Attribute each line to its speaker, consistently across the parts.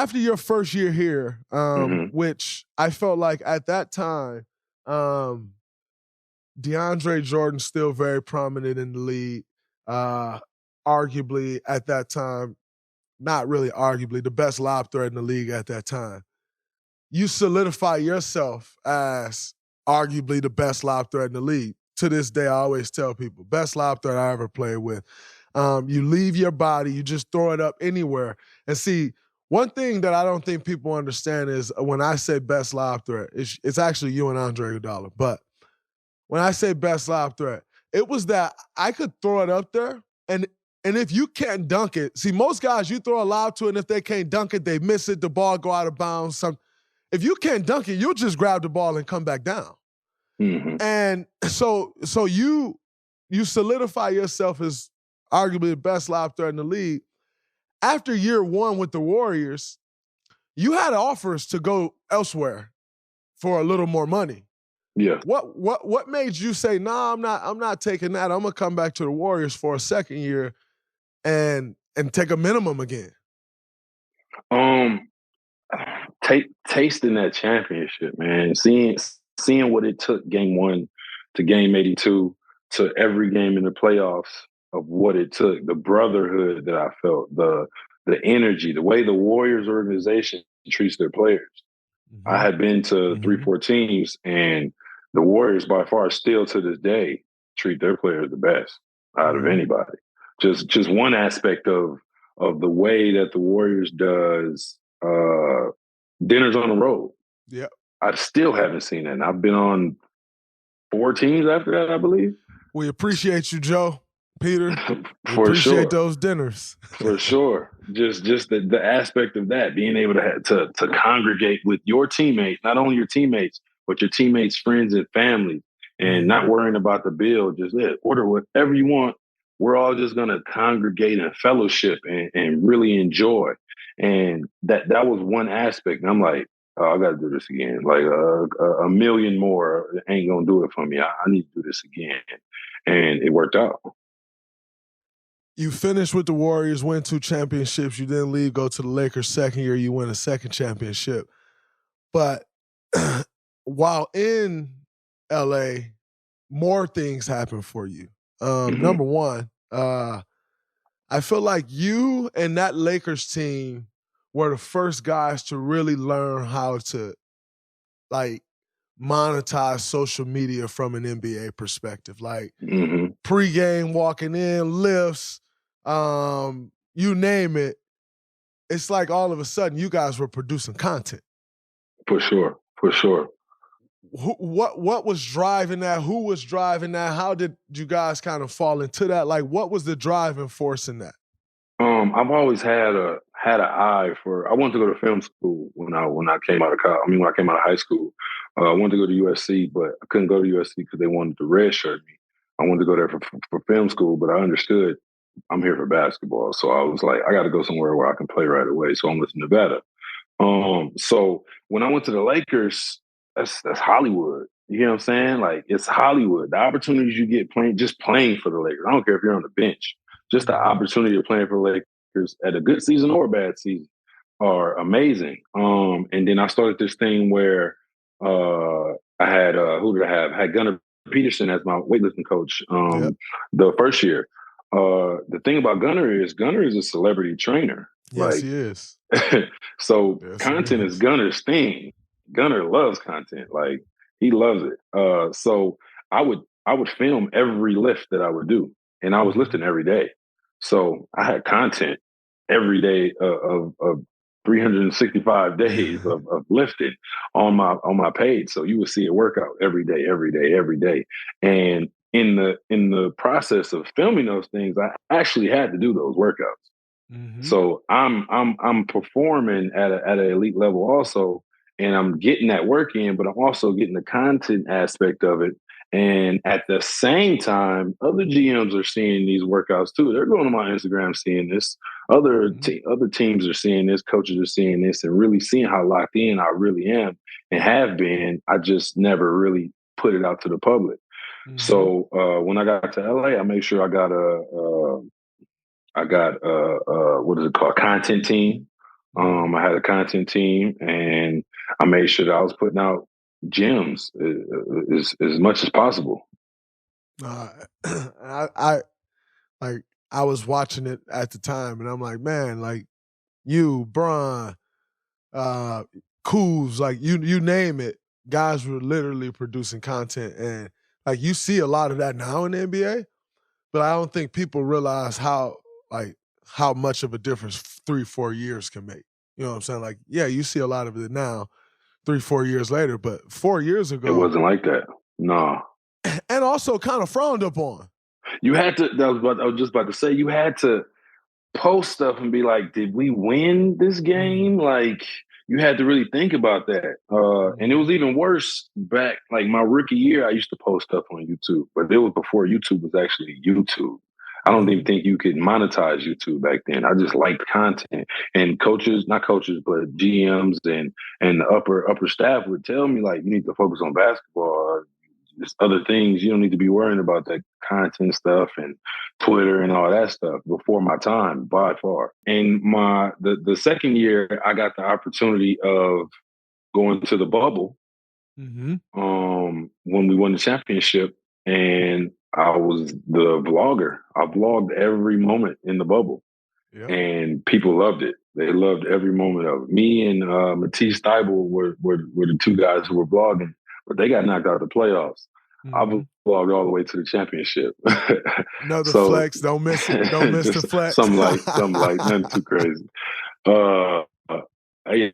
Speaker 1: after your first year here, which I felt like at that time, DeAndre Jordan still very prominent in the league. Arguably at that time, not really arguably, the best lob threat in the league at that time. You solidify yourself as arguably the best lob threat in the league. To this day, I always tell people, best lob threat I ever played with. You leave your body, you just throw it up anywhere. And see, one thing that I don't think people understand is when I say best lob threat, it's actually you and Andre Iguodala. But when I say best lob threat, it was that I could throw it up there, and if you can't dunk it, see, most guys, you throw a lob to it, and if they can't dunk it, they miss it, the ball go out of bounds. If you can't dunk it, you'll just grab the ball and come back down. Mm-hmm. And so you solidify yourself as arguably the best lob threat in the league. After year one with the Warriors, you had offers to go elsewhere for a little more money.
Speaker 2: Yeah.
Speaker 1: What made you say, nah, I'm not taking that. I'm gonna come back to the Warriors for a second year and take a minimum again?
Speaker 2: Tasting that championship, man. Seeing what it took game 1 to game 82 to every game in the playoffs of what it took, the brotherhood that I felt, the energy, the way the Warriors organization treats their players. Mm-hmm. I had been to 3-4 teams, and the Warriors by far still to this day treat their players the best out of anybody. Just one aspect of the way that the Warriors does dinners on the road.
Speaker 1: Yeah.
Speaker 2: I still haven't seen that. And I've been on 4 teams after that, I believe.
Speaker 1: We appreciate you, Joe, Peter.
Speaker 2: For
Speaker 1: appreciate
Speaker 2: sure.
Speaker 1: those dinners.
Speaker 2: For sure. Just the aspect of that, being able to congregate with your teammates, not only your teammates, but your teammates' friends and family, and not worrying about the bill. Just order whatever you want. We're all just going to congregate and fellowship and really enjoy. And that was one aspect. And I'm like, oh, I got to do this again. Like a million more ain't going to do it for me. I need to do this again. And it worked out.
Speaker 1: You finished with the Warriors, win 2 championships. You then leave, go to the Lakers. Second year, you win a second championship. But while in LA, more things happen for you. Number one, I feel like you and that Lakers team were the first guys to really learn how to monetize social media from an NBA perspective. Like pregame walking in, lifts, you name it. It's like all of a sudden you guys were producing content.
Speaker 2: For sure.
Speaker 1: What was driving that? Who was driving that? How did you guys kind of fall into that? Like, what was the driving force in that?
Speaker 2: I've always had an eye for. I wanted to go to film school when I came out of college. I mean, when I came out of high school, I wanted to go to USC, but I couldn't go to USC because they wanted to redshirt me. I wanted to go there for film school, but I understood I'm here for basketball, so I was like, I got to go somewhere where I can play right away. So I'm with Nevada. So when I went to the Lakers, that's Hollywood. You know what I'm saying? Like, it's Hollywood. The opportunities you get playing for the Lakers. I don't care if you're on the bench. Just the opportunity of playing for the Lakers at a good season or a bad season are amazing. And then I started this thing where I had who did I have? I had Gunnar Peterson as my weightlifting coach the first year. The thing about Gunnar is a celebrity trainer.
Speaker 1: Yes, he is.
Speaker 2: So content is Gunnar's thing. Gunnar loves content. Like, he loves it. So I would film every lift that I would do. And I was lifting every day. So I had content every day of 365 days of lifting on my page. So you would see a workout every day. And in the process of filming those things, I actually had to do those workouts. So I'm performing at an elite level also, and I'm getting that work in, but I'm also getting the content aspect of it. And at the same time, other GMs are seeing these workouts too. They're going to my Instagram seeing this. Other teams are seeing this. Coaches are seeing this and really seeing how locked in I really am and have been. I just never really put it out to the public. So when I got to LA, I made sure I got what is it called? Content team. I had a content team, and I made sure that I was putting out gems as much as possible.
Speaker 1: I like I was watching it at the time, and I'm like, man, like you, Bron, Kuz, like you name it, guys were literally producing content, and like you see a lot of that now in the NBA, but I don't think people realize how much of a difference 3-4 years can make. You know what I'm saying? Like, yeah, you see a lot of it now, 3-4 years later, but 4 years
Speaker 2: It
Speaker 1: ago,
Speaker 2: wasn't like that. No.
Speaker 1: and also kind of frowned upon.
Speaker 2: You had to. I was just about to say, you had to post stuff and be like, "Did we win this game?" Like, you had to really think about that. And it was even worse back, like my rookie year. I used to post stuff on YouTube, but it was before YouTube was actually YouTube. I don't even think you could monetize YouTube back then. I just liked content, and coaches, not coaches, but GMs and the upper staff would tell me like, you need to focus on basketball. There's other things. You don't need to be worrying about that content stuff and Twitter and all that stuff before my time by far. And the second year, I got the opportunity of going to the bubble when we won the championship, and I was the vlogger. I vlogged every moment in the bubble. Yep. And people loved it. They loved every moment of it. Me and Matisse Thybulle were the two guys who were vlogging, but they got knocked out of the playoffs. I vlogged all the way to the championship.
Speaker 1: Another flex, don't miss it. Don't miss the flex.
Speaker 2: something like nothing too crazy. I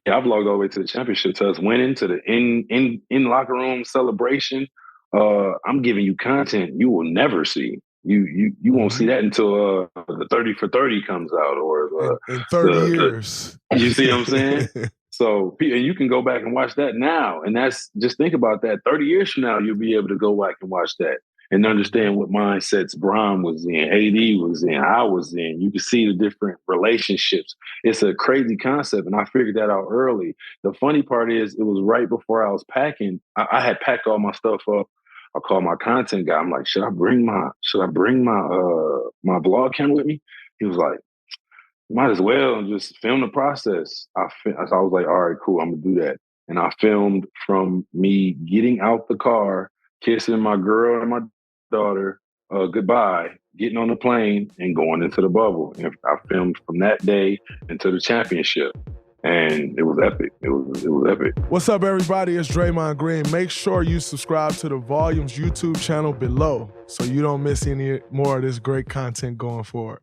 Speaker 2: vlogged all the way to the championship, to us winning, to the in locker room celebration. I'm giving you content you will never see. You won't see that until the 30 for 30 comes out, or
Speaker 1: in 30 years.
Speaker 2: You see what I'm saying? So, and you can go back and watch that now, and that's, just think about that. 30 years from now, you'll be able to go back and watch that and understand what mindsets Bron was in, AD was in, I was in. You can see the different relationships. It's a crazy concept, and I figured that out early. The funny part is, it was right before I was packing. I had packed all my stuff up. I called my content guy. I'm like, should I bring my my vlog camera with me? He was like, might as well just film the process. I was like, all right, cool, I'm gonna do that. And I filmed from me getting out the car, kissing my girl and my daughter goodbye, getting on the plane, and going into the bubble. And I filmed from that day until the championship. And it was epic. It was epic.
Speaker 1: What's up, everybody? It's Draymond Green. Make sure you subscribe to the Volumes YouTube channel below so you don't miss any more of this great content going forward.